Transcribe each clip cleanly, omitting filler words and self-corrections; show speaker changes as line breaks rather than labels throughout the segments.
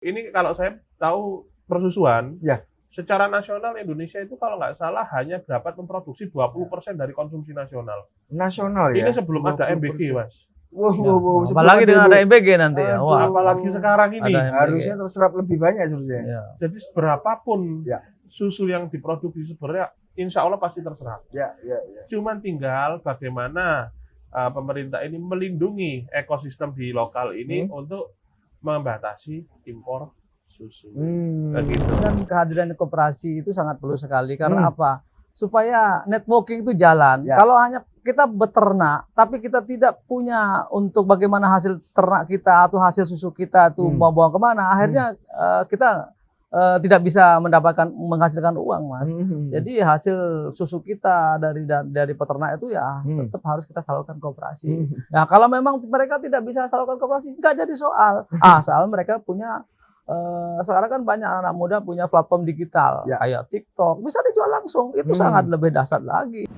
Ini kalau saya tahu persusuan,
Ya.
secara nasional Indonesia itu kalau nggak salah hanya dapat memproduksi 20% dari konsumsi nasional.
Nasional
Ini
ya?
sebelum ada MBG,
20%.
Mas.
Wow,
Ya.
sebelum
Apalagi dengan ada
MBG.
MBG nanti ya. Wah,
Apalagi sekarang ini.
ada MBG.
Harusnya terserap lebih banyak sebenarnya.
Ya.
Jadi berapapun
Ya.
susu yang diproduksi sebenarnya insya Allah pasti terserap.
Ya.
Cuman tinggal bagaimana pemerintah ini melindungi ekosistem di lokal ini untuk membatasi impor susu. Gitu.
Dan kehadiran koperasi itu sangat perlu sekali karena apa? Supaya networking itu jalan.
Ya.
Kalau hanya kita beternak, tapi kita tidak punya untuk bagaimana hasil ternak kita atau hasil susu kita itu mau bawa kemana, akhirnya kita tidak bisa menghasilkan uang, Mas. Jadi hasil susu kita dari peternak itu ya tetap harus kita salurkan koperasi. Nah, kalau memang mereka tidak bisa salurkan koperasi, nggak jadi soal. Asal mereka punya sekarang kan banyak anak muda punya platform digital kayak TikTok, bisa dijual langsung. Itu sangat lebih dahsyat lagi.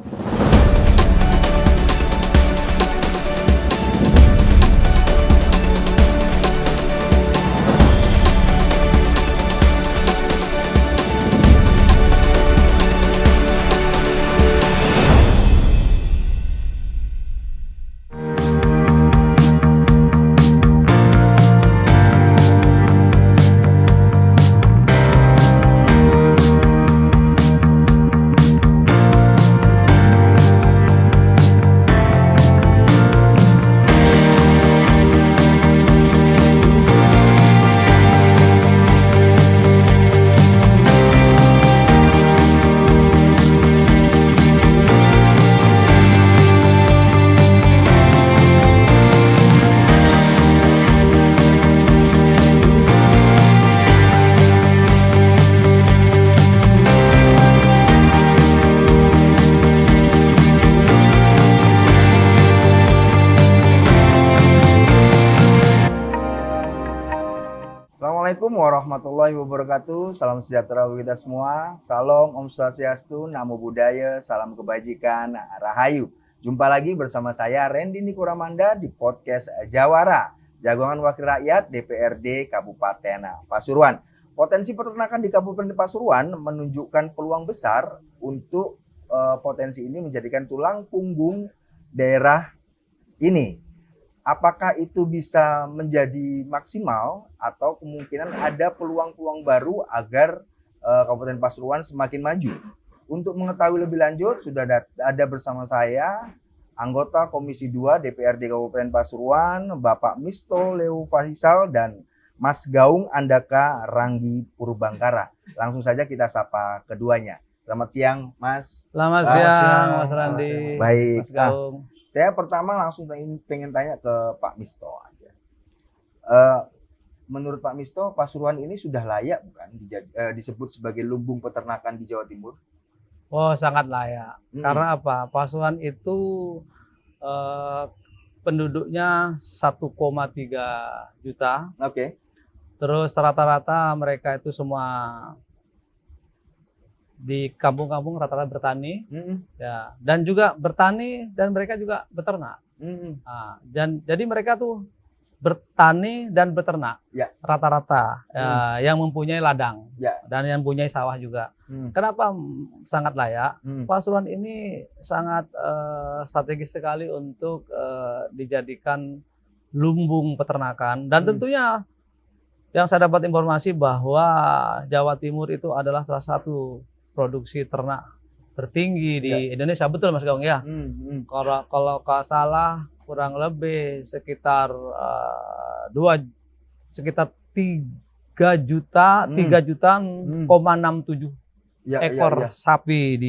Assalamualaikum warahmatullahi wabarakatuh. Salam sejahtera bagi kita semua. Salam Om Swastiastu, Namo Buddhaya, salam kebajikan, Rahayu. Jumpa lagi bersama saya Randy Nikuramanda di podcast Jawara, Jagongan Wakil Rakyat DPRD Kabupaten Pasuruan. Potensi peternakan di Kabupaten Pasuruan menunjukkan peluang besar untuk potensi ini menjadikan tulang punggung daerah ini. Apakah itu bisa menjadi maksimal atau kemungkinan ada peluang-peluang baru agar Kabupaten Pasuruan semakin maju? Untuk mengetahui lebih lanjut sudah ada bersama saya anggota Komisi 2 DPRD Kabupaten Pasuruan, Bapak Misto Leo Faisal dan Mas Gaung Andaka Ranggi Purbangkara. Langsung saja kita sapa keduanya. Selamat siang, Mas.
Selamat siang, Mas Randi.
Baik.
Mas Gaung.
Saya pertama langsung pengen tanya ke Pak Misto aja. Menurut Pak Misto, Pasuruan ini sudah layak bukan disebut sebagai lumbung peternakan di Jawa Timur?
Oh, sangat layak. Karena apa? Pasuruan itu penduduknya 1,3 juta.
Oke.
Terus rata-rata mereka itu semua di kampung-kampung rata-rata bertani, ya, dan juga bertani dan mereka juga beternak. Nah, dan jadi mereka tuh bertani dan beternak rata-rata, yang mempunyai ladang dan yang mempunyai sawah juga. Kenapa sangat layak? Pasuruan ini sangat strategis sekali untuk dijadikan lumbung peternakan dan tentunya yang saya dapat informasi bahwa Jawa Timur itu adalah salah satu produksi ternak tertinggi di Indonesia, betul Mas Gaung ya? Kalau nggak salah kurang lebih sekitar 3 juta 3,67 ekor sapi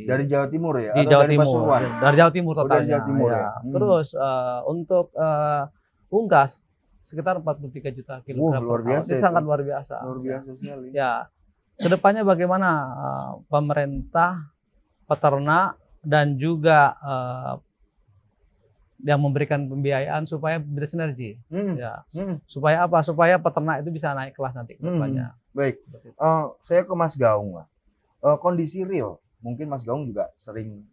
dari Jawa Timur ya?
Di Jawa Timur. Dari Jawa Timur totalnya.
Dari Jawa Timur ya.
Terus untuk unggas sekitar 43 juta kilogram.
Luar biasa.
Itu sangat luar biasa.
Luar biasa sekali.
Ya. Kedepannya bagaimana pemerintah, peternak dan juga yang memberikan pembiayaan supaya bersinergi, ya, supaya apa? Supaya peternak itu bisa naik kelas nanti kedepannya.
Baik, saya ke Mas Gaung lah. Kondisi real, mungkin Mas Gaung juga sering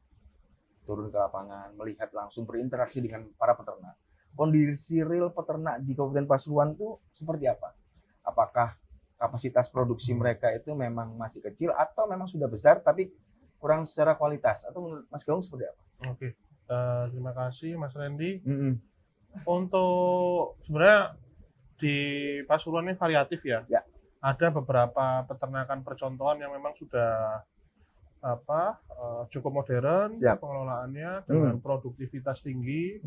turun ke lapangan, melihat langsung berinteraksi dengan para peternak. Kondisi real peternak di Kabupaten Pasuruan itu seperti apa? Apakah kapasitas produksi mereka itu memang masih kecil atau memang sudah besar tapi kurang secara kualitas? Atau menurut Mas Gaung seperti apa?
Oke, terima kasih Mas Randy. Untuk sebenarnya di Pasuruan ini variatif ya. Ada beberapa peternakan percontohan yang memang sudah cukup modern pengelolaannya dengan produktivitas tinggi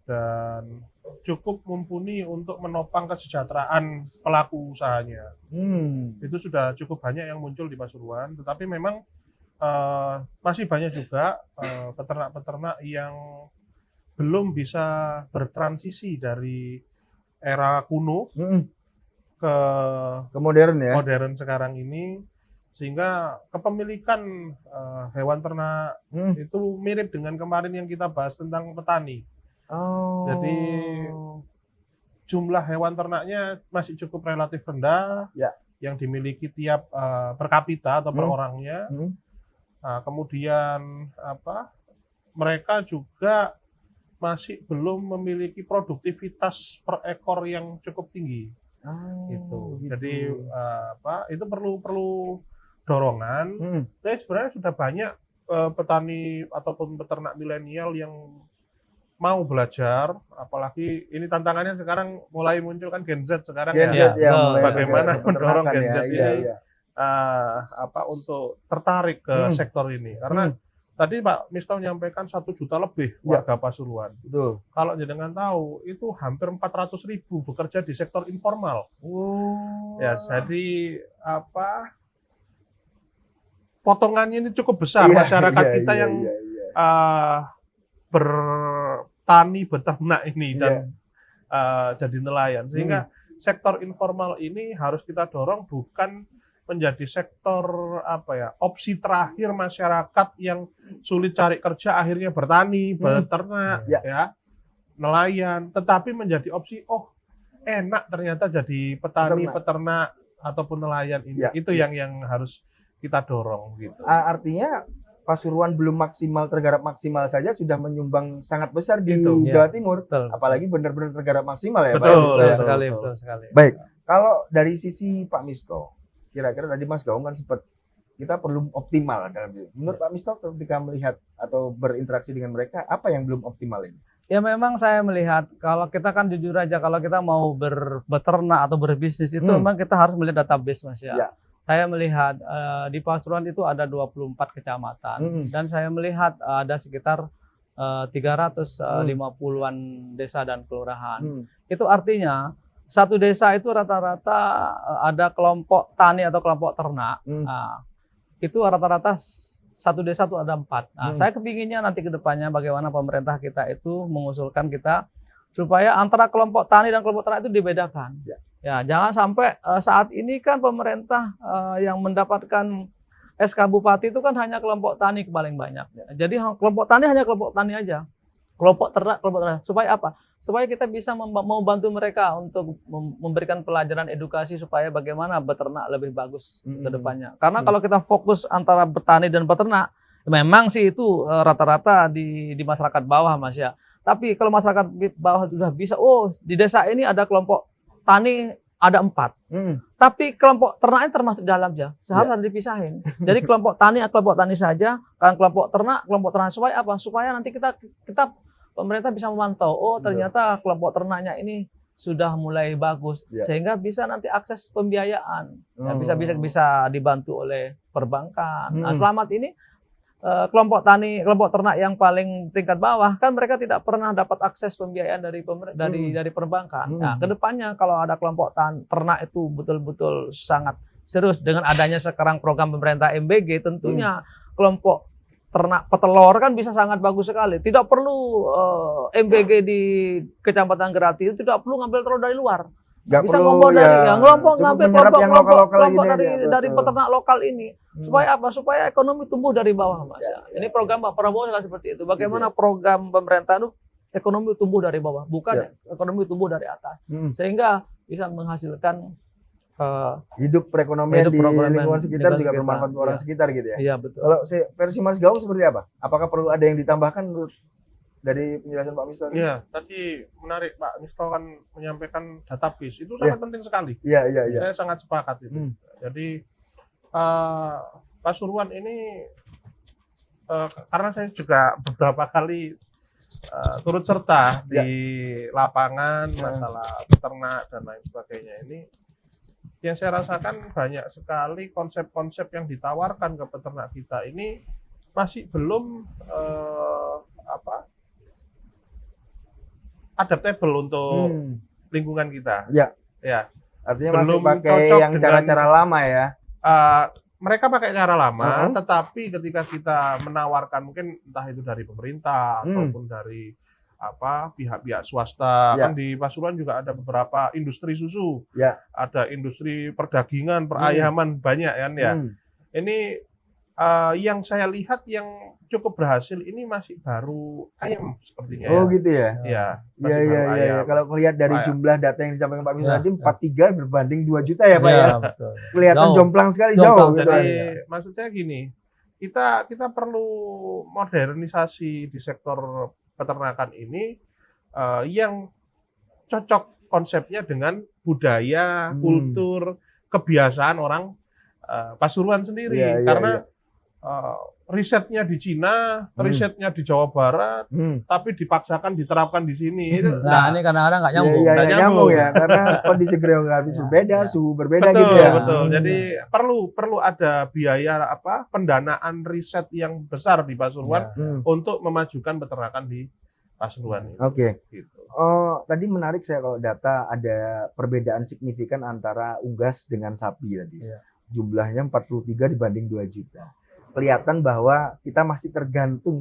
dan cukup mumpuni untuk menopang kesejahteraan pelaku usahanya. Itu sudah cukup banyak yang muncul di Pasuruan, tetapi memang masih banyak juga peternak-peternak yang belum bisa bertransisi dari era kuno ke
modern ya.
Modern sekarang ini, sehingga kepemilikan hewan ternak itu mirip dengan kemarin yang kita bahas tentang petani. Jadi jumlah hewan ternaknya masih cukup relatif rendah yang dimiliki tiap per kapita atau per orangnya. Kemudian mereka juga masih belum memiliki produktivitas per ekor yang cukup tinggi. Gitu. Jadi itu perlu dorongan. Tapi sebenarnya sudah banyak petani ataupun peternak milenial yang mau belajar, apalagi ini tantangannya sekarang mulai muncul kan Gen Z sekarang bagaimana mendorong Gen Z ini untuk tertarik ke sektor ini, karena tadi Pak Misto menyampaikan 1 juta lebih warga Pasuruan. Kalau jenengan tahu itu hampir 400.000 bekerja di sektor informal. Ya, jadi potongannya ini cukup besar masyarakat kita yang bertani beternak ini dan jadi nelayan, sehingga sektor informal ini harus kita dorong bukan menjadi sektor opsi terakhir masyarakat yang sulit cari kerja akhirnya bertani, beternak, nelayan, tetapi menjadi opsi enak ternyata jadi petani, peternak ataupun nelayan ini. Itu yang harus kita dorong gitu.
Artinya Pasuruan belum maksimal, tergarap maksimal saja sudah menyumbang sangat besar di Jawa Timur. Apalagi benar-benar tergarap maksimal ya Pak.
Betul sekali.
Baik, kalau dari sisi Pak Misto, kira-kira tadi Mas Gaung kan sempat kita perlu optimal dalam itu. Menurut Pak Misto ketika melihat atau berinteraksi dengan mereka, apa yang belum optimal ini?
Ya memang saya melihat, kalau kita kan jujur aja, kalau kita mau beternak atau berbisnis itu memang kita harus melihat database Mas ya. Saya melihat di Pasuruan itu ada 24 kecamatan dan saya melihat ada sekitar 350-an desa dan kelurahan. Itu artinya satu desa itu rata-rata ada kelompok tani atau kelompok ternak. Itu rata-rata satu desa itu ada 4. Saya kepinginnya nanti ke depannya bagaimana pemerintah kita itu mengusulkan kita supaya antara kelompok tani dan kelompok ternak itu dibedakan. Ya, jangan sampai saat ini kan pemerintah yang mendapatkan SK Bupati itu kan hanya kelompok tani paling banyak. Jadi kelompok tani hanya kelompok tani aja. Kelompok ternak. Supaya apa? Supaya kita bisa membantu mereka untuk memberikan pelajaran edukasi supaya bagaimana beternak lebih bagus ke depannya. Karena kalau kita fokus antara petani dan peternak, memang sih itu rata-rata di masyarakat bawah Mas ya. Tapi kalau masyarakat bawah sudah bisa, di desa ini ada kelompok tani ada 4. Tapi kelompok ternaknya termasuk di dalamnya. Seharusnya dipisahin. Jadi kelompok tani saja, kan kelompok ternak supaya apa? Supaya nanti kita pemerintah bisa memantau, ternyata kelompok ternaknya ini sudah mulai bagus sehingga bisa nanti akses pembiayaan. Bisa dibantu oleh perbankan. Nah, selamat ini kelompok ternak yang paling tingkat bawah kan mereka tidak pernah dapat akses pembiayaan dari perbankan. Nah, kedepannya kalau ada kelompok ternak itu betul-betul sangat serius dengan adanya sekarang program pemerintah MBG, tentunya kelompok ternak petelur kan bisa sangat bagus sekali. Tidak perlu MBG di Kecamatan Gerati itu tidak perlu ngambil telur dari luar. Bisa ngambil kelompok dari peternak lokal ini. Supaya apa? Supaya ekonomi tumbuh dari bawah, Mas. Ini program Pak Prabowo seperti itu. Bagaimana program pemerintah itu ekonomi tumbuh dari bawah, bukan ekonomi tumbuh dari atas. Sehingga bisa menghasilkan
hidup perekonomian di lingkungan sekitar juga bermanfaat orang sekitar gitu ya.
Iya, betul.
Kalau versi Mas Gaung seperti apa? Apakah perlu ada yang ditambahkan menurut dari penjelasan Pak Misto?
Iya, tadi menarik Pak Misto kan menyampaikan database itu sangat penting sekali.
Iya.
Saya sangat sepakat itu. Jadi Pasuruan ini karena saya juga beberapa kali turut serta di lapangan masalah peternak dan lain sebagainya ini, yang saya rasakan banyak sekali konsep-konsep yang ditawarkan ke peternak kita ini masih belum adaptable untuk lingkungan kita. Ya.
Artinya
belum
masih pakai yang cara-cara lama ya.
Mereka pakai cara lama, tetapi ketika kita menawarkan mungkin entah itu dari pemerintah ataupun dari pihak-pihak swasta, kan di Pasuruan juga ada beberapa industri susu, ada industri perdagingan, perayaman banyak kan ya. Ini yang saya lihat yang cukup berhasil ini masih baru ayam sepertinya.
Oh gitu ya?
Iya.
Kalau lihat dari jumlah data yang disampaikan Pak Misto tadi 43 berbanding 2 juta ya Pak ya?
Betul.
Kelihatan jomplang sekali, jauh.
Jadi maksud saya gini, kita perlu modernisasi di sektor peternakan ini yang cocok konsepnya dengan budaya, kultur, kebiasaan orang Pasuruan sendiri. Karena risetnya di Cina, risetnya di Jawa Barat, tapi dipaksakan diterapkan di sini.
Nah, ini kadang-kadang nggak nyambung.
Nggak nyambung ya, karena kondisi geografis berbeda, suhu berbeda gitu ya.
Betul. Jadi perlu ada biaya pendanaan riset yang besar di Pasuruan untuk memajukan peternakan di Pasuruan.
Oke.
Gitu.
Tadi menarik saya kalau data ada perbedaan signifikan antara unggas dengan sapi tadi. Jumlahnya 43 dibanding 2 juta. Kelihatan bahwa kita masih tergantung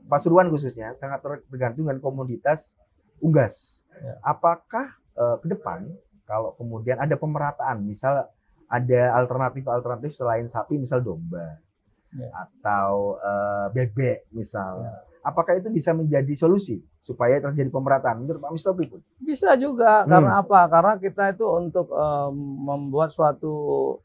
Pasuruan khususnya sangat tergantung dengan komoditas unggas. Apakah ke depan kalau kemudian ada pemerataan, misal ada alternatif selain sapi, misal domba atau bebek misal, apakah itu bisa menjadi solusi supaya terjadi pemerataan? Menurut Pak Misto pripun?
Bisa juga, karena apa? Karena kita itu untuk membuat suatu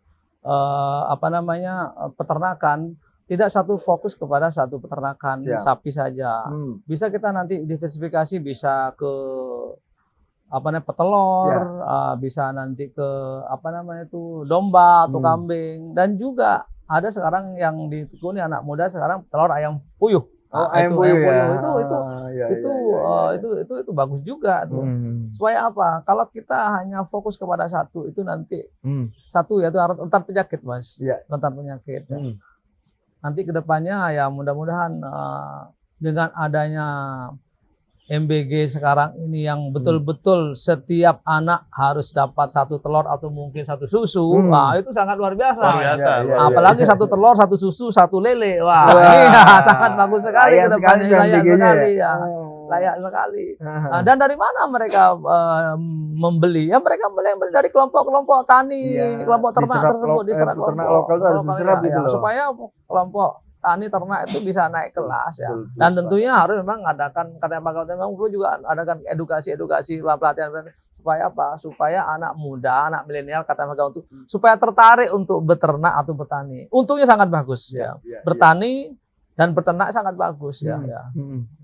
peternakan tidak satu fokus kepada satu peternakan sapi saja. Bisa kita nanti diversifikasi, bisa ke petelur, bisa nanti ke domba atau kambing, dan juga ada sekarang yang ditekuni anak muda sekarang telur ayam puyuh.
Ayam puyuh
itu bagus juga tuh. Supaya apa? Kalau kita hanya fokus kepada satu itu nanti satu yaitu rentan penyakit, Mas. Rentan penyakit. Nanti kedepannya ya mudah-mudahan dengan adanya MBG sekarang ini yang betul-betul setiap anak harus dapat 1 telur atau mungkin 1 susu, wah itu sangat luar biasa. Apalagi 1 telur, 1 susu, 1 lele, wah ini sangat bagus sekali.
Layak sekali
layak sekali. Nah, dan dari mana mereka membeli? Ya mereka beli dari kelompok-kelompok tani, kelompok ternak tersebut diserap
ternak lokal itu harus diserap gitu loh.
Supaya kelompok tani ternak itu bisa naik kelas ya. Dan tentunya harus memang mengadakan, katanya Pak Gautam, memang perlu juga adakan edukasi, pelatihan supaya apa? Supaya anak muda, anak milenial, kata Pak Gautam, supaya tertarik untuk beternak atau bertani. Untungnya sangat bagus ya. Bertani dan beternak sangat bagus ya.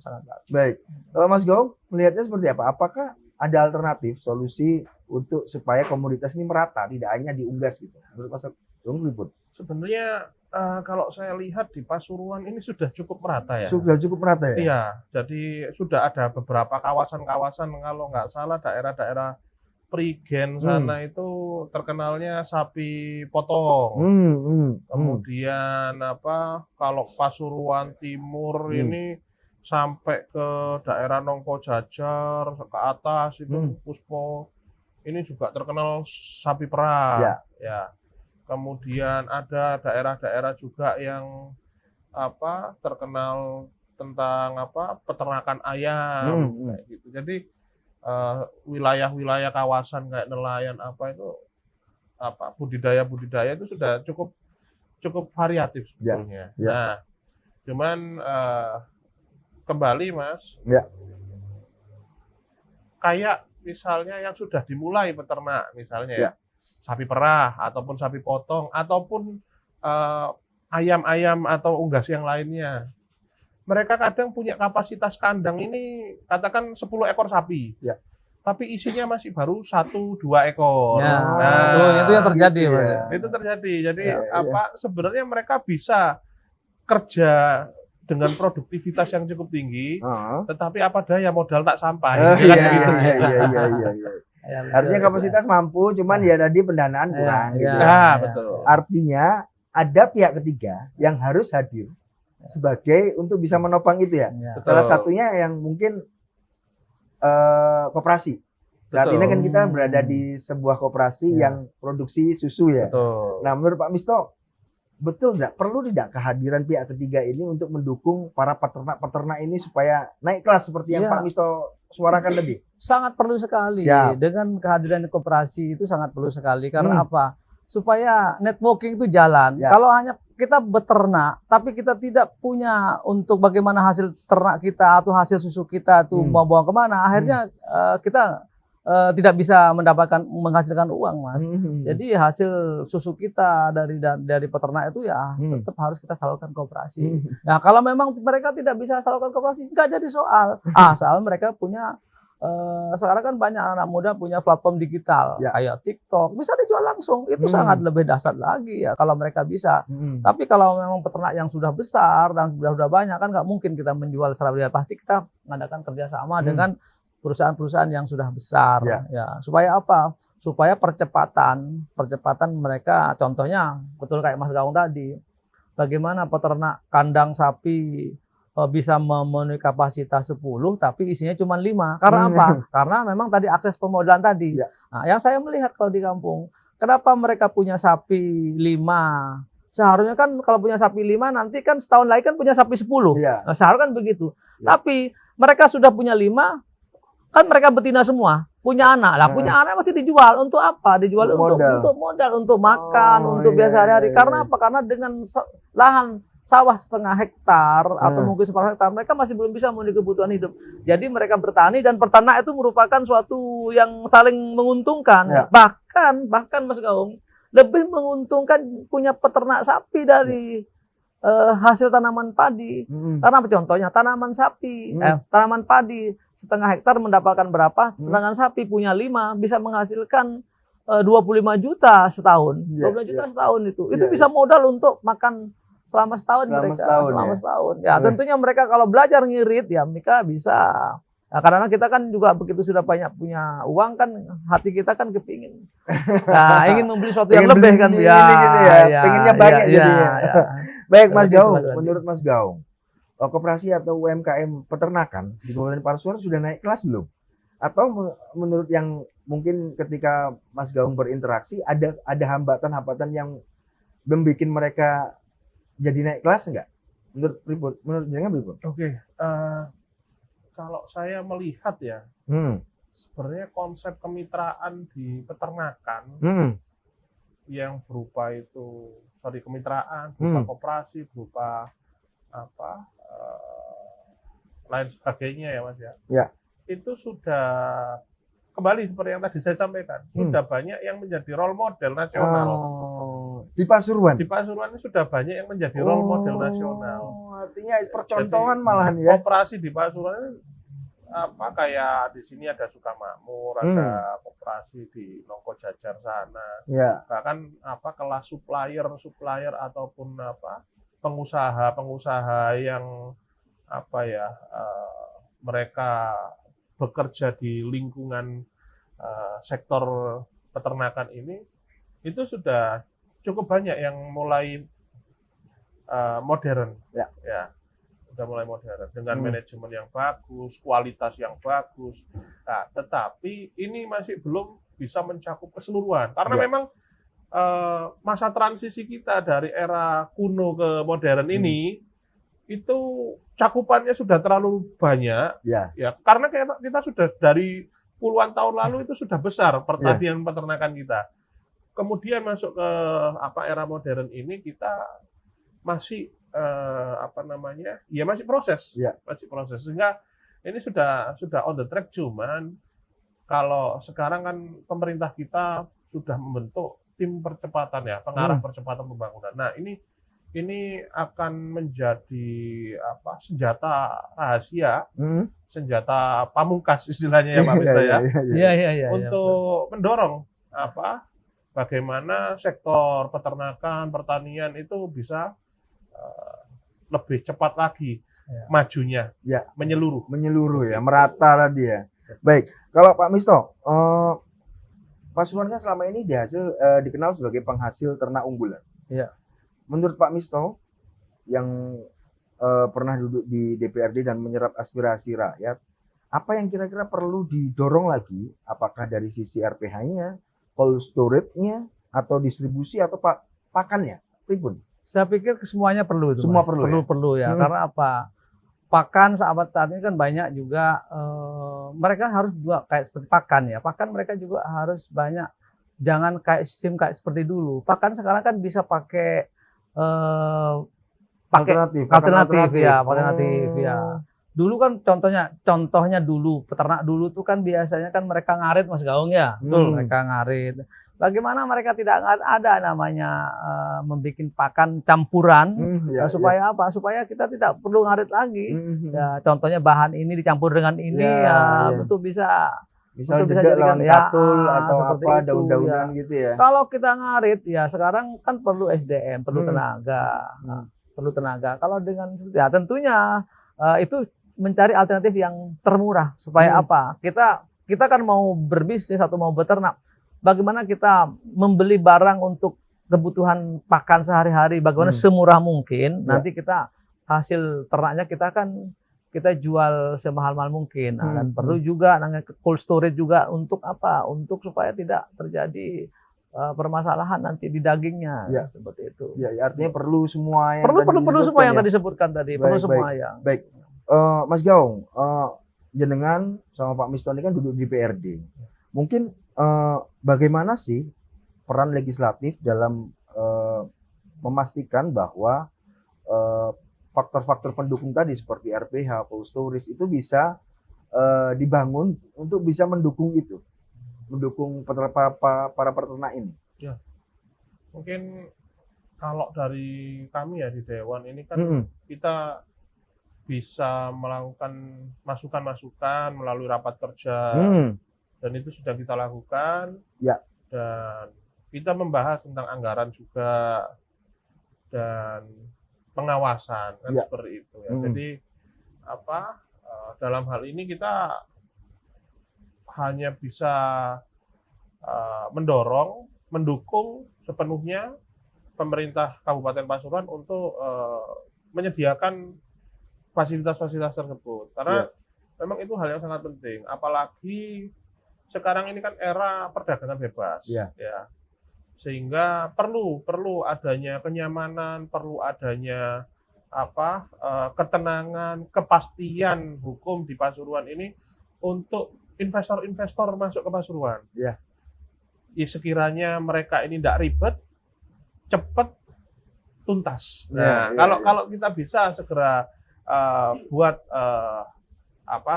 Sangat bagus.
Baik. Mas Gaung melihatnya seperti apa? Apakah ada alternatif solusi untuk supaya komoditas ini merata, tidak hanya diunggas gitu? Menurut Mas Gaung ribut.
Sebenarnya kalau saya lihat di Pasuruan ini sudah cukup merata ya.
Sudah cukup merata ya?
Iya, jadi sudah ada beberapa kawasan-kawasan, kalau nggak salah daerah-daerah Prigen sana itu terkenalnya sapi potong. Kemudian kalau Pasuruan Timur ini sampai ke daerah Nongko Jajar ke atas itu Puspo ini juga terkenal sapi perah. Ya. Kemudian ada daerah-daerah juga yang terkenal tentang peternakan ayam kayak gitu. Jadi wilayah-wilayah kawasan kayak nelayan itu budidaya itu sudah cukup variatif sebetulnya. Nah, cuman kembali Mas, kayak misalnya yang sudah dimulai peternak misalnya sapi perah ataupun sapi potong ataupun ayam-ayam atau unggas yang lainnya. mereka kadang punya kapasitas kandang ini katakan 10 ekor sapi.
Ya.
Tapi isinya masih baru 1-2 ekor.
Ya,
Nah,
itu yang terjadi,
gitu
Mas.
ya.
itu terjadi. Jadi
Ya,
sebenarnya mereka bisa kerja dengan produktivitas yang cukup tinggi, tetapi apa daya modal tak sampai.
Oh,
Ya kan
iya,
begitu.
iya, iya, iya, iya, iya.
Ya,
Artinya
betul,
kapasitas mampu, cuman ya tadi pendanaan
Iya,
kurang
iya.
gitu.
Nah,
Ya.
betul.
Artinya ada pihak ketiga yang harus hadir sebagai untuk bisa menopang itu ya.
Ya.
Betul.
Salah satunya yang mungkin koperasi. Saat
Betul.
ini kan kita berada di sebuah koperasi
Ya.
yang produksi susu ya.
Betul.
Nah, menurut Pak Misto, betul perlu tidak kehadiran pihak ketiga ini untuk mendukung para peternak-peternak ini supaya naik kelas seperti yang
Ya.
Pak Misto suarakan tadi?
Sangat perlu sekali.
Siap.
Dengan kehadiran koperasi itu sangat perlu sekali. Karena apa? Supaya networking itu jalan.
Ya.
Kalau hanya kita beternak, tapi kita tidak punya untuk bagaimana hasil ternak kita atau hasil susu kita itu mau buang kemana, akhirnya kita tidak bisa menghasilkan uang, Mas. Jadi hasil susu kita dari peternak itu ya tetap harus kita salurkan koperasi. Nah, kalau memang mereka tidak bisa salurkan koperasi, nggak jadi soal. Asal mereka punya sekarang kan banyak anak muda punya platform digital kayak TikTok, bisa dijual langsung. Itu sangat lebih dahsyat lagi ya kalau mereka bisa. Tapi kalau memang peternak yang sudah besar dan sudah banyak kan nggak mungkin kita menjual secara berdasar. Pasti kita mengadakan kerjasama dengan perusahaan-perusahaan yang sudah besar. Ya, supaya apa? Supaya percepatan mereka. Contohnya betul kayak Mas Gaung tadi. Bagaimana peternak kandang sapi bisa memenuhi kapasitas 10 tapi isinya cuma 5. Karena apa? Karena memang tadi akses pemodalan tadi. Nah, yang saya melihat kalau di kampung, kenapa mereka punya sapi 5? Seharusnya kan kalau punya sapi 5 nanti kan setahun lagi kan punya sapi 10. Nah, seharusnya kan begitu. Tapi mereka sudah punya 5, kan mereka betina semua, punya anak lah, punya anak pasti dijual untuk apa? Dijual untuk modal, untuk makan, untuk biasa hari-hari. Karena apa? Karena dengan lahan sawah setengah hektar atau mungkin separuh hektar, mereka masih belum bisa memenuhi kebutuhan hidup. Jadi mereka bertani dan peternak itu merupakan suatu yang saling menguntungkan. Bahkan Mas Gaung, lebih menguntungkan punya peternak sapi dari hasil tanaman padi. Karena contohnya tanaman sapi, tanaman padi setengah hektar mendapatkan berapa? Sedangkan sapi punya 5 bisa menghasilkan 25 juta setahun. 25 juta setahun itu bisa modal untuk makan selama setahun selama setahun. Ya, tentunya mereka kalau belajar ngirit ya mereka bisa. Nah, karena kita kan juga begitu sudah banyak punya uang kan hati kita kan kepingin. Nah, ingin membeli sesuatu yang lebih kan
gitu ya. Pengennya banyak jadinya. Baik Mas Gaung, menurut Mas Gaung, koperasi atau UMKM peternakan di Kabupaten Pasuruan sudah naik kelas belum? Atau menurut yang mungkin ketika Mas Gaung berinteraksi ada hambatan-hambatan yang membuat mereka jadi naik kelas enggak? Menurut jangan Pripun?
Oke, kalau saya melihat ya, sebenarnya konsep kemitraan di peternakan yang berupa kemitraan, berupa koperasi, berupa apa lain sebagainya ya Mas ya. Itu sudah kembali seperti yang tadi saya sampaikan, sudah banyak yang menjadi role model nasional.
Di Pasuruan?
Di Pasuruan ini sudah banyak yang menjadi role model nasional.
Artinya percontohan malahan ya.
Koperasi di Pasuruan ini kayak di sini ada Sukamakmur, ada koperasi di Nongko Jajar sana. Bahkan kelas supplier ataupun pengusaha yang mereka bekerja di lingkungan sektor peternakan ini itu sudah cukup banyak yang mulai modern, sudah mulai modern dengan manajemen yang bagus, kualitas yang bagus. Nah, tetapi ini masih belum bisa mencakup keseluruhan karena memang masa transisi kita dari era kuno ke modern ini itu cakupannya sudah terlalu banyak, ya karena kita sudah dari puluhan tahun lalu itu sudah besar pertanian peternakan kita. Kemudian masuk ke era modern ini kita masih masih proses, sehingga ini sudah on the track. Cuman kalau sekarang kan pemerintah kita sudah membentuk tim percepatan pengarah percepatan pembangunan. Nah ini ini akan menjadi senjata rahasia, senjata pamungkas istilahnya ya Pak Misto ya,
Iya.
untuk mendorong bagaimana sektor peternakan, pertanian itu bisa lebih cepat lagi majunya, menyeluruh ya,
merata tadi ya. Baik, kalau Pak Misto, Pasuruan kan selama ini dikenal sebagai penghasil ternak unggulan.
Iya.
Menurut Pak Misto yang pernah duduk di DPRD dan menyerap aspirasi rakyat, apa yang kira-kira perlu didorong lagi? Apakah dari sisi RPH-nya, cold storage-nya, atau distribusi atau pakannya? Pripun?
Saya pikir semuanya perlu itu.
Semua
Mas.
perlu
perlu ya. Karena apa? Pakan saat ini kan banyak juga mereka harus juga kayak seperti pakan ya. Pakan mereka juga harus banyak. Jangan kayak sistem kayak seperti dulu. Pakan sekarang kan bisa pakai alternatif ya. Dulu kan contohnya dulu peternak dulu tuh kan biasanya kan mereka ngarit Mas Gaung ya. Mereka ngarit. Bagaimana mereka tidak ada namanya membuat pakan campuran supaya apa? Supaya kita tidak perlu ngarit lagi. Ya, contohnya bahan ini dicampur dengan ini betul bisa
jadikan katul atau apa daun-daunan gitu ya.
Kalau kita ngarit ya sekarang kan perlu SDM, perlu tenaga. Perlu tenaga. Kalau dengan ya tentunya itu mencari alternatif yang termurah supaya apa? Kita kan mau berbisnis atau mau beternak. Bagaimana kita membeli barang untuk kebutuhan pakan sehari-hari, bagaimana semurah mungkin, nanti kita hasil ternaknya kita jual semahal-mahal mungkin. Dan perlu juga cold storage juga untuk apa? Untuk supaya tidak terjadi permasalahan nanti di dagingnya seperti itu.
Ya, artinya perlu semua yang
perlu semua yang tadi disebutkan tadi, perlu semua yang.
Baik. Mas Gaung, jenengan sama Pak Misto ini kan duduk di PRD. Mungkin bagaimana sih peran legislatif dalam memastikan bahwa faktor-faktor pendukung tadi seperti RPH, cold storage itu bisa dibangun untuk bisa mendukung para peternak ini.
Ya, mungkin kalau dari kami ya di Dewan ini kan kita bisa melakukan masukan-masukan melalui rapat kerja. Dan itu sudah kita lakukan, dan kita membahas tentang anggaran juga dan pengawasan kan seperti itu ya. Jadi dalam hal ini kita hanya bisa mendukung sepenuhnya pemerintah Kabupaten Pasuruan untuk menyediakan fasilitas-fasilitas tersebut karena memang itu hal yang sangat penting, apalagi sekarang ini kan era perdagangan bebas, ya, sehingga perlu adanya kenyamanan, perlu adanya ketenangan, kepastian hukum di Pasuruan ini untuk investor-investor masuk ke Pasuruan. Ya, sekiranya mereka ini tidak ribet, cepat, tuntas. Nah, kalau kita bisa segera buat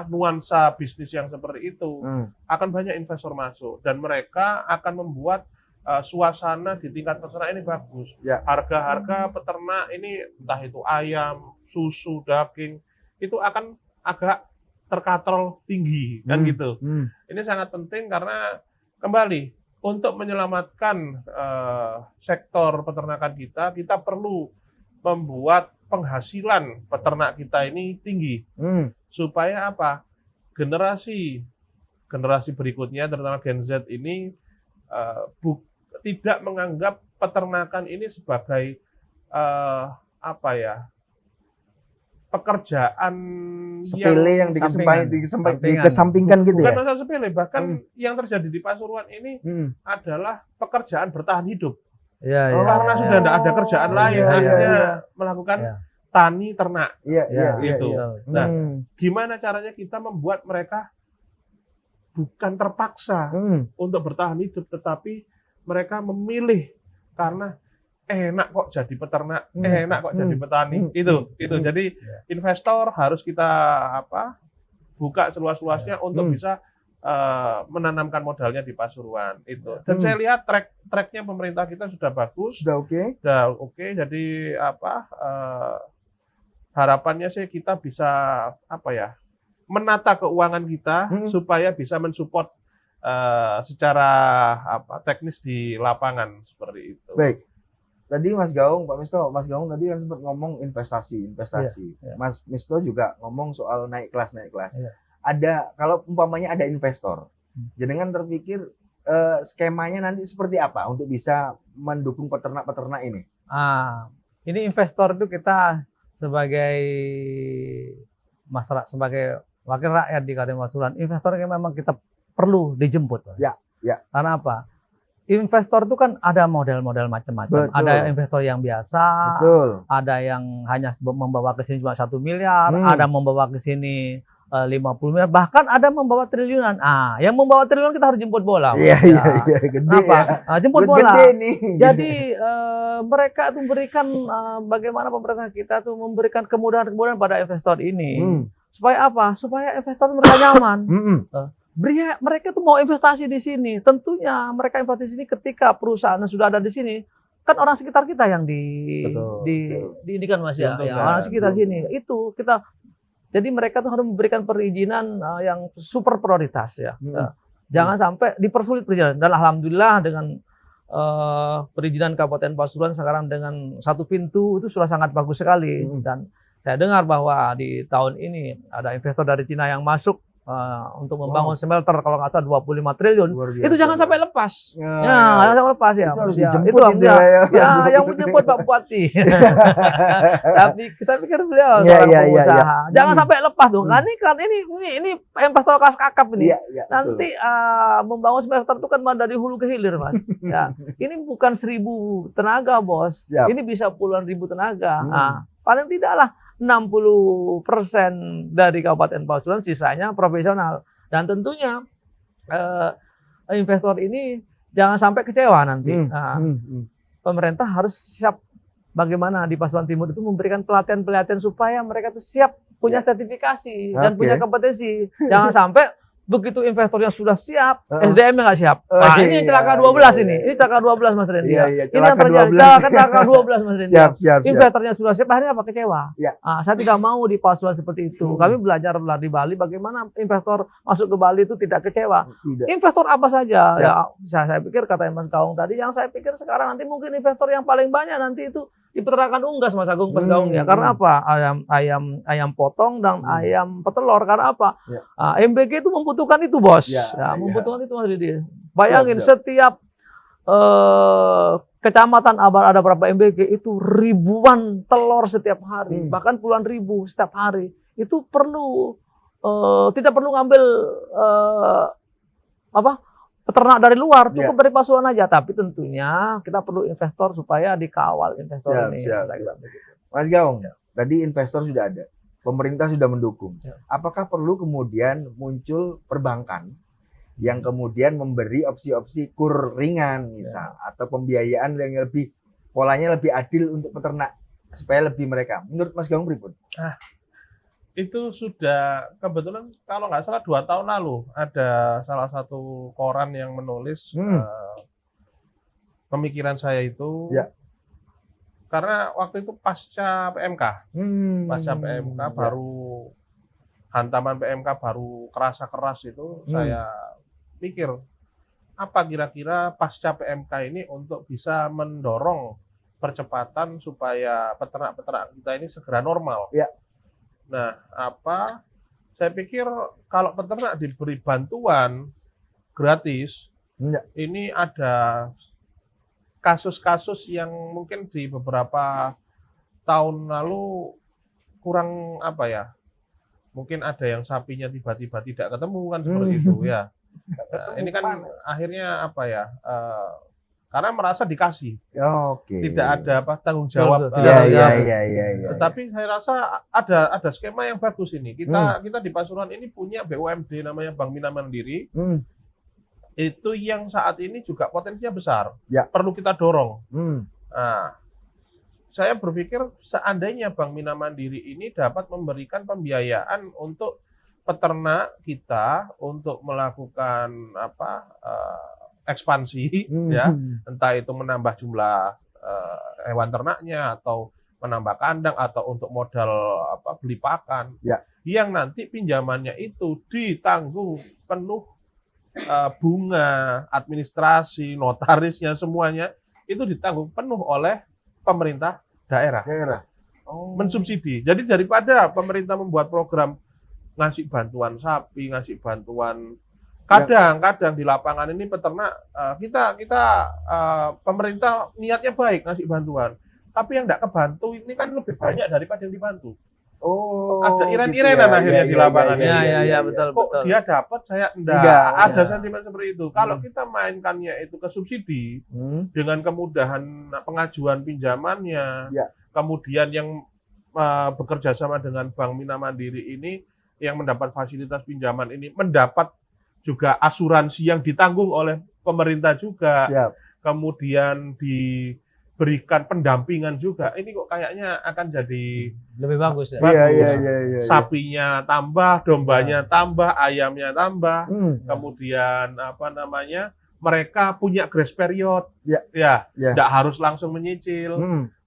nuansa bisnis yang seperti itu, akan banyak investor masuk dan mereka akan membuat suasana di tingkat peternak ini bagus. Harga-harga peternak ini entah itu ayam, susu, daging itu akan agak terkatrol tinggi kan gitu. Ini sangat penting karena kembali untuk menyelamatkan sektor peternakan kita perlu membuat penghasilan peternak kita ini tinggi, supaya apa? Generasi berikutnya, terutama Gen Z ini tidak menganggap peternakan ini sebagai pekerjaan
sepele yang dikesampingkan gitu ya.
Bukan masalah sepele, bahkan yang terjadi di Pasuruan ini adalah pekerjaan bertahan hidup. Karena sudah tidak ada kerjaan lain, akhirnya melakukan tani ternak. Gitu. Nah, gimana caranya kita membuat mereka bukan terpaksa untuk bertahan hidup, tetapi mereka memilih karena enak kok jadi peternak, enak kok jadi petani. Itu. Jadi investor harus kita buka seluas-luasnya untuk bisa menanamkan modalnya di Pasuruan itu. Dan saya lihat tracknya pemerintah kita sudah bagus,
Sudah oke.
sudah oke. Jadi harapannya sih kita bisa menata keuangan kita supaya bisa mensupport secara teknis di lapangan seperti itu.
Baik. Tadi Mas Gaung, Pak Misto, Mas Gaung tadi kan sempat ngomong investasi.
Iya.
Mas Misto juga ngomong soal naik kelas.
Iya.
Ada, kalau umpamanya ada investor, jenengan terpikir skemanya nanti seperti apa untuk bisa mendukung peternak-peternak ini?
Ini investor itu kita sebagai masyarakat, sebagai wakil rakyat di Kabupaten Pasuruan, investor yang memang kita perlu dijemput.
Ya.
Karena apa? Investor itu kan ada model-model macam-macam. Ada investor yang biasa, ada yang hanya membawa ke sini cuma 1 miliar, ada membawa ke sini 50 miliar, bahkan ada membawa triliunan. Yang membawa triliunan kita harus jemput bola.
Iya, gede.
Kenapa?
Ya.
Jemput bola.
Gede nih.
Jadi mereka tuh memberikan bagaimana pemerintah kita tuh memberikan kemudahan-kemudahan pada investor ini. Supaya apa? Supaya investor mereka nyaman. Mereka tuh mau investasi di sini. Tentunya mereka investasi di sini ketika perusahaan sudah ada di sini. Kan orang sekitar kita yang ini kan Mas ya. Orang sekitar sini. Itu kita. Jadi mereka tuh harus memberikan perizinan yang super prioritas ya. Jangan sampai dipersulit perizinan. Dan alhamdulillah dengan perizinan Kabupaten Pasuruan sekarang dengan 1 pintu itu sudah sangat bagus sekali. Dan saya dengar bahwa di tahun ini ada investor dari Cina yang masuk untuk membangun smelter kalau nggak salah 25 triliun. Itu jangan sampai lepas. Jangan sampai lepas ya.
Itu harus
ya,
dijemput
itu yang menjemput Pak Bupati. Tapi saya pikir beliau seorang pengusaha. Jangan sampai lepas dong. Kan ini investor kelas kakap ini. Nanti membangun smelter itu kan dari hulu ke hilir, Mas. Ya. Ini bukan 1.000 tenaga, Bos. Ini bisa puluhan ribu tenaga. Paling tidaklah 60% dari Kabupaten Pasuruan, sisanya profesional. Dan tentunya investor ini jangan sampai kecewa nanti. Pemerintah harus siap bagaimana di Pasuruan Timur itu memberikan pelatihan-pelatihan supaya mereka tuh siap punya sertifikasi dan punya kompetensi. Jangan sampai begitu investornya sudah siap, SDM-nya nggak siap. Ini celaka 12 ini. Ini celaka 12 Mas Rendi. Ini yang terjadi. Celaka 12 Mas Rendi.
Siap.
Investornya sudah siap, akhirnya apa? Kecewa. Saya tidak mau di Pasuruan seperti itu. Kami belajar di Bali bagaimana investor masuk ke Bali itu tidak kecewa. Investor apa saja. Ya, saya pikir kata Mas Gaung tadi, yang saya pikir sekarang nanti mungkin investor yang paling banyak nanti itu di peternakan unggas Mas Agung, Mas Gaung ya. Karena apa? Ayam potong dan ayam petelur. Karena apa? MBG itu membutuhkan itu, Bos. Membutuhkan itu Mas Didi. Bayangin setiap kecamatan ada berapa MBG itu ribuan telur setiap hari, bahkan puluhan ribu setiap hari. Itu perlu tidak perlu ngambil peternak dari luar, cukup dari Pasuruan aja. Tapi tentunya kita perlu investor supaya dikawal investor ini.
Mas Gaung, tadi investor sudah ada, pemerintah sudah mendukung. Apakah perlu kemudian muncul perbankan yang kemudian memberi opsi-opsi kur ringan misal, atau pembiayaan yang polanya lebih adil untuk peternak supaya lebih mereka? Menurut Mas Gaung berikut.
Itu sudah kebetulan kalau nggak salah 2 tahun lalu ada salah satu koran yang menulis pemikiran saya itu karena waktu itu pasca PMK, baru hantaman PMK baru kerasa keras itu saya pikir apa kira-kira pasca PMK ini untuk bisa mendorong percepatan supaya peternak-peternak kita ini segera normal. Nah, saya pikir kalau peternak diberi bantuan gratis, ini ada kasus-kasus yang mungkin di beberapa tahun lalu kurang mungkin ada yang sapinya tiba-tiba tidak ketemu kan seperti itu ya. Nah, ini kan akhirnya karena merasa dikasih, tidak ada tanggung jawab. Tetapi saya rasa ada skema yang bagus ini. Kita di Pasuruan ini punya BUMD namanya Bank Mina Mandiri. Itu yang saat ini juga potensinya besar. Perlu kita dorong. Nah, saya berpikir seandainya Bank Mina Mandiri ini dapat memberikan pembiayaan untuk peternak kita untuk melakukan ekspansi, ya, entah itu menambah jumlah hewan ternaknya atau menambah kandang atau untuk modal beli pakan, yang nanti pinjamannya itu ditanggung penuh, bunga, administrasi, notarisnya semuanya itu ditanggung penuh oleh pemerintah daerah. Mensubsidi. Jadi daripada pemerintah membuat program ngasih bantuan sapi, ngasih bantuan kadang-kadang di lapangan ini peternak kita pemerintah niatnya baik ngasih bantuan, tapi yang tidak kebantu ini kan lebih banyak daripada yang dibantu. Ada iren-irenan akhirnya di lapangan.
Betul.
Kok dia dapat saya enggak. Ada sentimen seperti itu. Kalau kita mainkannya itu ke subsidi dengan kemudahan pengajuan pinjamannya, kemudian yang bekerja sama dengan Bank Mina Mandiri ini yang mendapat fasilitas pinjaman ini mendapat juga asuransi yang ditanggung oleh pemerintah juga, kemudian diberikan pendampingan juga. Ini kok kayaknya akan jadi
lebih bagus ya.
Sapinya tambah, dombanya tambah, ayamnya tambah, kemudian mereka punya grace period, tidak harus langsung menyicil.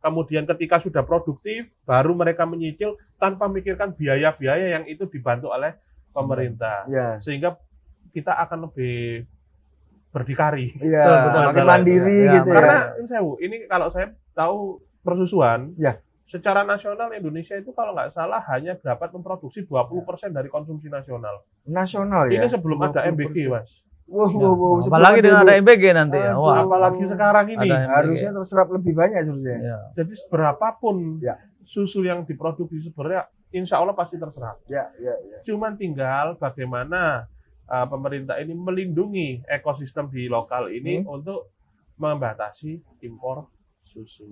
Kemudian ketika sudah produktif, baru mereka menyicil tanpa memikirkan biaya-biaya yang itu dibantu oleh pemerintah. Sehingga kita akan lebih berdikari.
Makin mandiri gitu ya.
Karena ini kalau saya tahu persusuan, secara nasional Indonesia itu kalau nggak salah hanya dapat memproduksi 20% dari konsumsi nasional.
Nasional ya?
Ini sebelum ada MBG, Mas.
Apalagi dengan ada MBG nanti ya.
Apalagi sekarang ini
harusnya terserap lebih banyak sebenarnya.
Jadi berapapun susu yang diproduksi sebenarnya insya Allah pasti terserap. Cuman tinggal bagaimana pemerintah ini melindungi ekosistem di lokal ini untuk membatasi impor susu.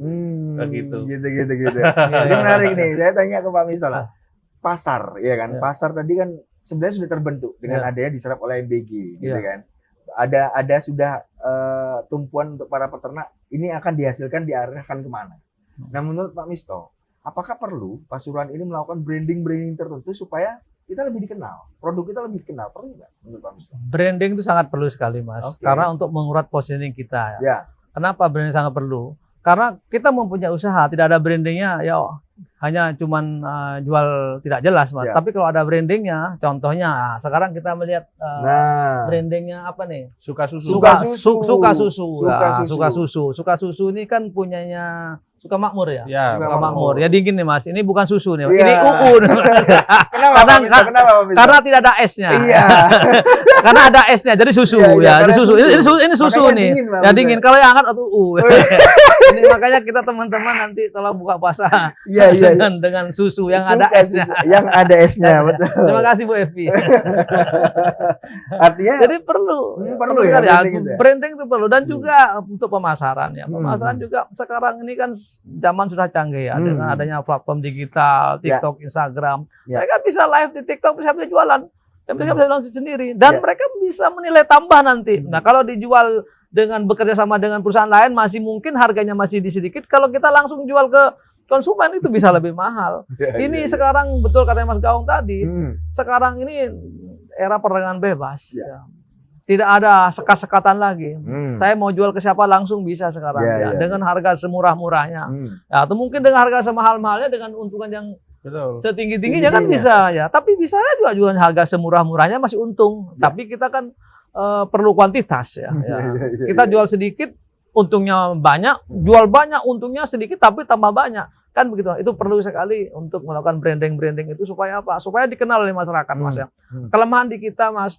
Gitu. Ini menarik nih. Saya tanya ke Pak Misal. Pasar, ya kan? Pasar tadi kan sebenarnya sudah terbentuk dengan adanya diserap oleh MBG, gitu kan? Ada sudah tumpuan untuk para peternak. Ini akan dihasilkan diarahkan kemana? Nah, menurut Pak Misto, apakah perlu Pasuruan ini melakukan branding tertentu supaya kita lebih dikenal, produk kita lebih dikenal, perlu nggak menurut Pak Misto?
Branding itu sangat perlu sekali, Mas. Karena untuk mengurat positioning kita. Kenapa branding sangat perlu? Karena kita mempunyai usaha, tidak ada brandingnya, ya hanya cuman jual tidak jelas, Mas. Tapi kalau ada brandingnya, contohnya sekarang kita melihat brandingnya apa nih?
Suka susu.
Suka susu ini kan punyanya Suka Makmur ya?
Suka
Makmur. Ya dingin nih Mas, ini bukan susu nih. Ini UU.
Kenapa?
Karena tidak ada esnya. Karena ada esnya, jadi susu ya. Jadi susu. Ini susu nih. Ya dingin. Kalau yang hangat atau UU. Ini makanya kita teman-teman nanti kalau buka puasa dengan susu yang ada esnya.
Yang ada esnya, betul.
Terima kasih Bu Evi.
Artinya
jadi perlu
ya.
Branding itu perlu dan juga untuk pemasaran ya. Pemasaran juga sekarang ini kan zaman sudah canggih ya, dengan adanya platform digital, TikTok, Instagram. Mereka bisa live di TikTok, bisa jualan. Dan mereka bisa langsung sendiri. Dan mereka bisa menilai tambah nanti. Nah, kalau dijual dengan bekerja sama dengan perusahaan lain, masih mungkin harganya masih sedikit. Kalau kita langsung jual ke konsumen, itu bisa lebih mahal. Ini sekarang, betul katanya Mas Gaung tadi, sekarang ini era perdagangan bebas. Tidak ada sekat-sekatan lagi. Saya mau jual ke siapa langsung bisa sekarang dengan harga semurah-murahnya. Atau mungkin dengan harga semahal-mahalnya dengan untungan yang setinggi-tingginya kan bisa ya. Tapi bisa juga jual harga semurah-murahnya masih untung. Tapi kita kan perlu kuantitas ya. Kita jual sedikit untungnya banyak, jual banyak untungnya sedikit tapi tambah banyak. Kan begitu. Itu perlu sekali untuk melakukan branding itu supaya apa? Supaya dikenal oleh masyarakat, Mas ya. Kelemahan di kita, Mas,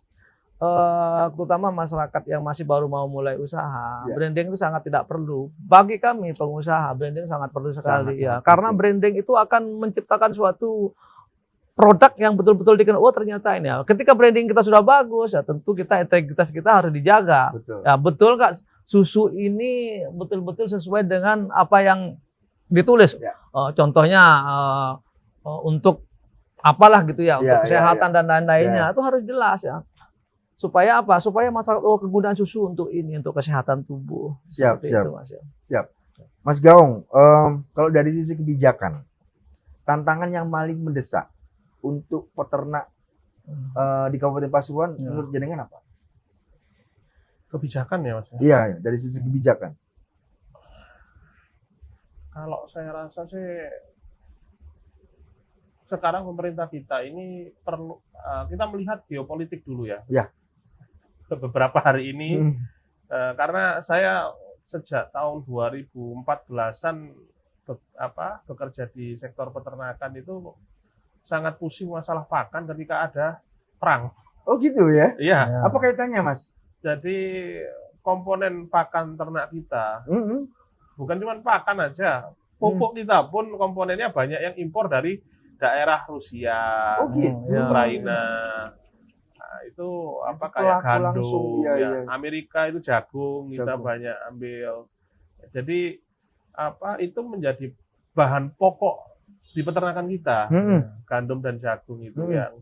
terutama masyarakat yang masih baru mau mulai usaha, branding itu sangat tidak perlu. Bagi kami pengusaha, branding sangat perlu sekali karena branding itu akan menciptakan suatu produk yang betul-betul dikenal. Oh, ternyata ini ya. Ketika branding kita sudah bagus, ya tentu integritas kita harus dijaga. Ya, betul nggak susu ini betul-betul sesuai dengan apa yang ditulis. Contohnya untuk apalah gitu ya, untuk kesehatan dan lain-lainnya itu harus jelas ya. Supaya apa? Supaya masyarakat kegunaan susu untuk ini, untuk kesehatan tubuh.
Siap. Mas Gaung, kalau dari sisi kebijakan, tantangan yang paling mendesak untuk peternak di Kabupaten Pasuruan
Ya.
menurut jenengan apa?
Kebijakan ya Mas.
Iya, dari sisi kebijakan.
Kalau saya rasa sih sekarang pemerintah kita ini perlu kita melihat geopolitik dulu ya.
Ya.
Beberapa hari ini
Hmm.
karena saya sejak tahun 2014-an bekerja di sektor peternakan itu sangat pusing masalah pakan ketika ada perang.
Oh gitu ya?
Iya.
Apa kaitannya, Mas?
Jadi komponen pakan ternak kita
Mm-mm.
bukan cuma pakan aja, pupuk kita pun komponennya banyak yang impor dari daerah Rusia,
Oh gitu.
Ya.
Ukraina. Nah, itu apa kayak
pelaku langsung,
gandum,
iya,
ya.
iya.
Amerika itu jagung, kita
Jagung.
banyak ambil. Jadi itu menjadi bahan pokok di peternakan kita,
Mm-mm.
gandum dan jagung itu
Hmm.
yang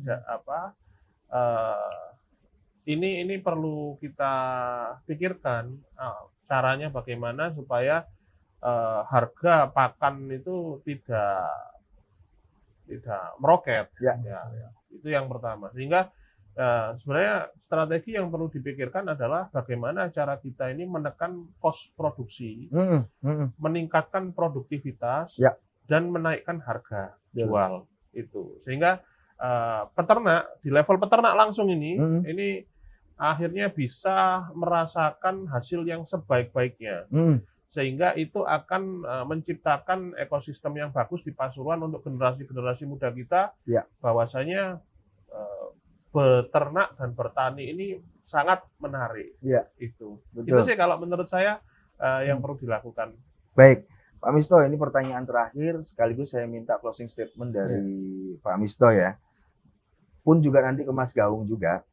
ini perlu kita pikirkan caranya bagaimana supaya harga pakan itu tidak meroket.
Ya.
Itu yang pertama. Sehingga sebenarnya strategi yang perlu dipikirkan adalah bagaimana cara kita ini menekan cost produksi,
Mm-mm. Mm-mm.
meningkatkan produktivitas,
Ya.
dan menaikkan harga
Ya.
jual itu. Sehingga peternak di level peternak langsung
Mm-mm.
ini akhirnya bisa merasakan hasil yang sebaik-baiknya.
Mm.
Sehingga itu akan menciptakan ekosistem yang bagus di Pasuruan untuk generasi-generasi muda kita,
Ya.
bahwasanya beternak dan bertani ini sangat menarik.
Ya.
Itu
Betul.
sih kalau menurut saya yang perlu dilakukan.
Baik, Pak Misto, ini pertanyaan terakhir sekaligus saya minta closing statement dari Pak Misto ya. Pun juga nanti ke Mas Gaung juga.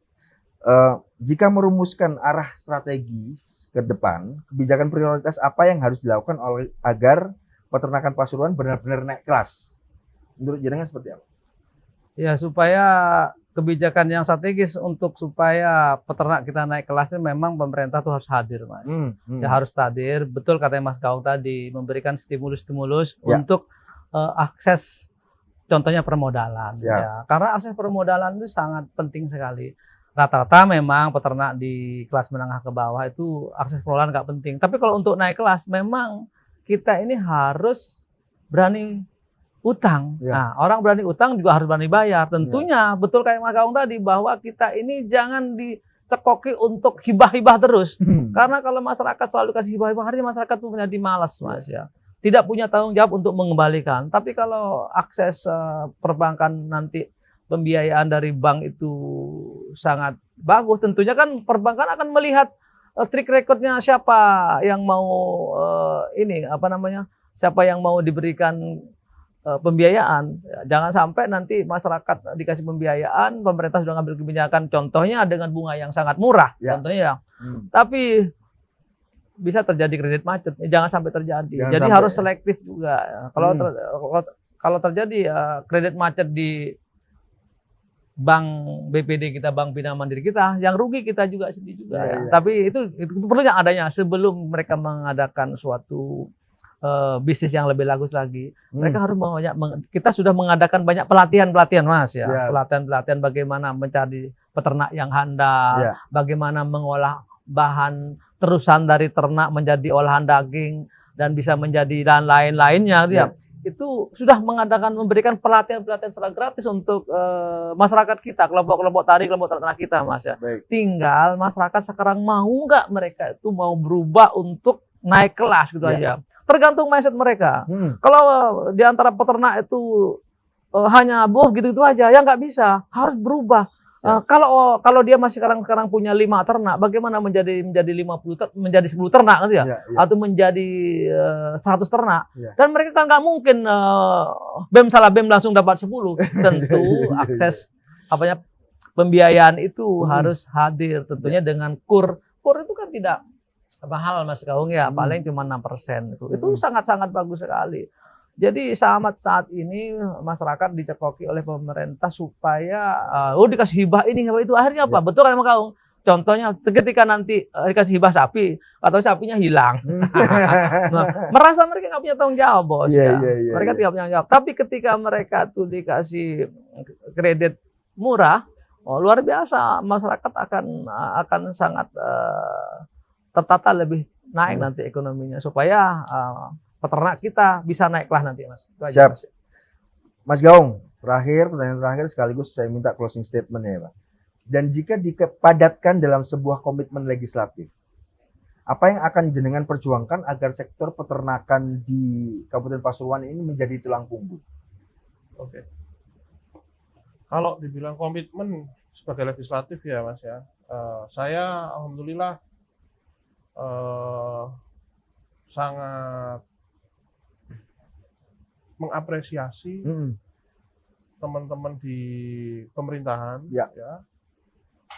Jika merumuskan arah strategi ke depan, kebijakan prioritas apa yang harus dilakukan agar peternakan Pasuruan benar-benar naik kelas? Menurut jenengan seperti apa?
Ya, supaya kebijakan yang strategis supaya peternak kita naik kelasnya memang pemerintah tuh harus hadir, Mas. Ya harus hadir, betul katanya Mas Gaung tadi, memberikan stimulus-stimulus
Ya.
untuk akses, contohnya permodalan.
Ya.
Ya. Karena akses permodalan itu sangat penting sekali. Rata-rata memang peternak di kelas menengah ke bawah itu akses permodalan nggak penting. Tapi kalau untuk naik kelas, memang kita ini harus berani utang.
Ya.
Nah, orang berani utang juga harus berani bayar. Tentunya betul kayak Mas Gaung tadi bahwa kita ini jangan dicekoki untuk hibah-hibah terus. Karena kalau masyarakat selalu kasih hibah-hibah, akhirnya masyarakat itu menjadi malas, Mas ya. Tidak punya tanggung jawab untuk mengembalikan. Tapi kalau akses perbankan nanti pembiayaan dari bank itu sangat bagus, tentunya kan perbankan akan melihat track recordnya siapa yang mau siapa yang mau diberikan pembiayaan. Jangan sampai nanti masyarakat dikasih pembiayaan, pemerintah sudah ngambil kebijakan, contohnya dengan bunga yang sangat murah,
Ya.
contohnya. Tapi bisa terjadi kredit macet. Jangan sampai terjadi.
Jangan
Jadi
sampai,
harus
ya.
selektif juga. Kalau terjadi kredit macet di bank BPD kita, bank Bina Mandiri kita, yang rugi kita juga sedih juga.
Ya,
Ya.
ya.
Tapi itu perlu yang adanya sebelum mereka mengadakan suatu bisnis yang lebih bagus lagi. Mereka harus kita sudah mengadakan banyak pelatihan-pelatihan, Mas ya.
Ya.
Pelatihan-pelatihan bagaimana mencari peternak yang handal,
Ya.
bagaimana mengolah bahan terusan dari ternak menjadi olahan daging dan bisa menjadi dan lain-lainnya gitu ya. Itu sudah memberikan pelatihan-pelatihan secara gratis untuk masyarakat kita, kelompok-kelompok tani, kelompok ternak kita, Mas ya.
Baik.
Tinggal masyarakat sekarang mau nggak mereka itu mau berubah untuk naik kelas gitu aja. Tergantung mindset mereka. Kalau di antara peternak itu hanya gitu-gitu aja, ya nggak bisa, harus berubah. Kalau dia masih sekarang punya 5 ternak, bagaimana menjadi 10 ternak gitu ya? Atau menjadi 100 ternak. Dan mereka kan nggak mungkin BEM salah BEM langsung dapat 10. Tentu akses pembiayaan itu harus hadir, tentunya dengan kur itu kan tidak mahal, Mas Gaung ya, paling cuma 6% itu sangat-sangat bagus sekali. Jadi saat ini masyarakat dicekoki oleh pemerintah supaya dikasih hibah ini hibah itu, akhirnya apa? Betul kan Mas Gaung? Contohnya ketika nanti dikasih hibah sapi atau sapinya hilang, merasa mereka nggak punya tanggung jawab, bos. Mereka tidak punya tanggung jawab. Tapi ketika mereka tuh dikasih kredit murah Oh, luar biasa, masyarakat akan sangat tertata lebih naik nanti ekonominya supaya peternak kita bisa naiklah nanti, Mas. Itu aja,
Siap.
Mas.
Mas Gaung, pertanyaan terakhir sekaligus saya minta closing statement ya Pak. Dan jika dipadatkan dalam sebuah komitmen legislatif, apa yang akan jenengan perjuangkan agar sektor peternakan di Kabupaten Pasuruan ini menjadi tulang punggung?
Oke. Kalau dibilang komitmen sebagai legislatif ya Mas ya, saya alhamdulillah sangat mengapresiasi teman-teman di pemerintahan
ya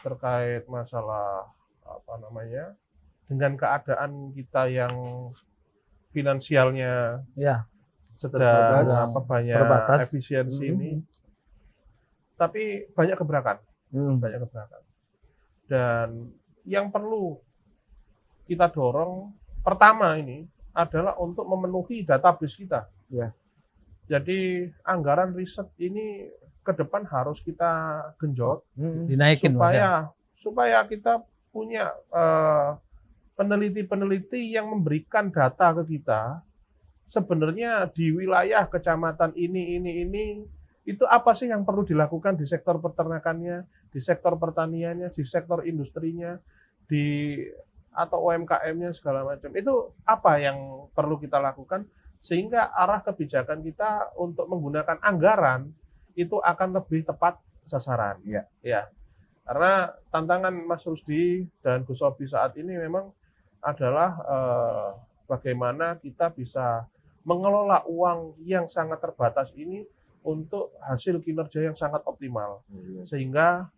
terkait masalah apa namanya dengan keadaan kita yang finansialnya sedang banyak
terbatas.
efisiensi ini, tapi banyak gebrakan, dan yang perlu kita dorong pertama ini adalah untuk memenuhi database kita.
Ya.
Jadi anggaran riset ini ke depan harus kita genjot,
dinaikin
supaya kita punya peneliti-peneliti yang memberikan data ke kita. Sebenarnya di wilayah kecamatan ini itu apa sih yang perlu dilakukan di sektor peternakannya, di sektor pertaniannya, di sektor industrinya, atau UMKM-nya segala macam. Itu apa yang perlu kita lakukan sehingga arah kebijakan kita untuk menggunakan anggaran itu akan lebih tepat sasaran. Ya. Karena tantangan Mas Rusdi dan Gus Sobi saat ini memang adalah bagaimana kita bisa mengelola uang yang sangat terbatas ini untuk hasil kinerja yang sangat optimal. Sehingga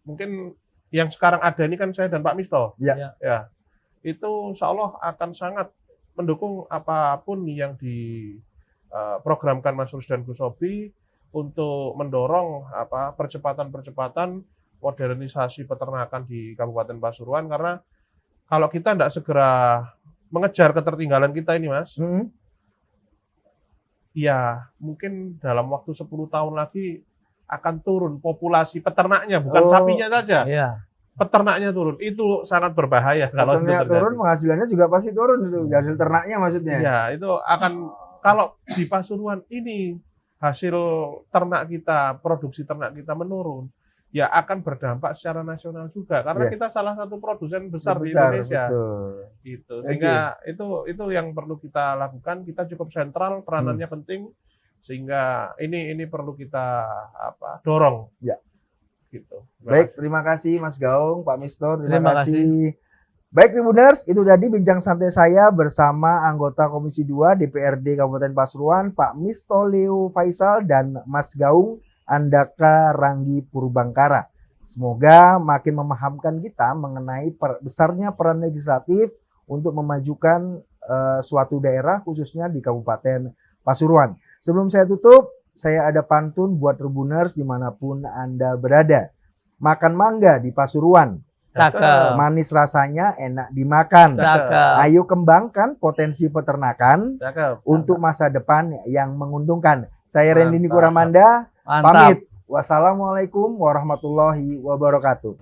mungkin yang sekarang ada ini kan saya dan Pak Misto. Ya. Itu insya Allah akan sangat mendukung apapun yang diprogramkan Mas Rusdi dan Gus Sobi untuk mendorong percepatan modernisasi peternakan di Kabupaten Pasuruan, karena kalau kita tidak segera mengejar ketertinggalan kita ini Mas, ya mungkin dalam waktu 10 tahun lagi akan turun populasi peternaknya, bukan sapinya saja. Peternaknya turun, itu sangat berbahaya kalau itu terjadi.
Turun, penghasilannya juga pasti turun itu, hasil ternaknya maksudnya.
Ya, itu akan kalau di Pasuruan ini hasil ternak kita, produksi ternak kita menurun, ya akan berdampak secara nasional juga karena kita salah satu produsen besar di Indonesia. Itu. Sehingga itu yang perlu kita lakukan, kita cukup sentral, peranannya penting, sehingga ini perlu kita dorong. Gitu.
Baik, terima kasih Mas Gaung, Pak Misto, terima kasih. Baik Tribuners, itu tadi bincang santai saya bersama anggota Komisi 2 DPRD Kabupaten Pasuruan, Pak Misto Leo Faisal dan Mas Gaung Andaka Ranggi Purbangkara. Semoga makin memahamkan kita mengenai besarnya peran legislatif untuk memajukan suatu daerah khususnya di Kabupaten Pasuruan. Sebelum saya tutup, saya ada pantun buat Tribuners dimanapun Anda berada. Makan mangga di Pasuruan.
Cakep.
Manis rasanya, enak dimakan.
Cakep.
Ayo kembangkan potensi peternakan untuk masa depan yang menguntungkan. Saya Randy Nikuramanda, pamit. Wassalamualaikum warahmatullahi wabarakatuh.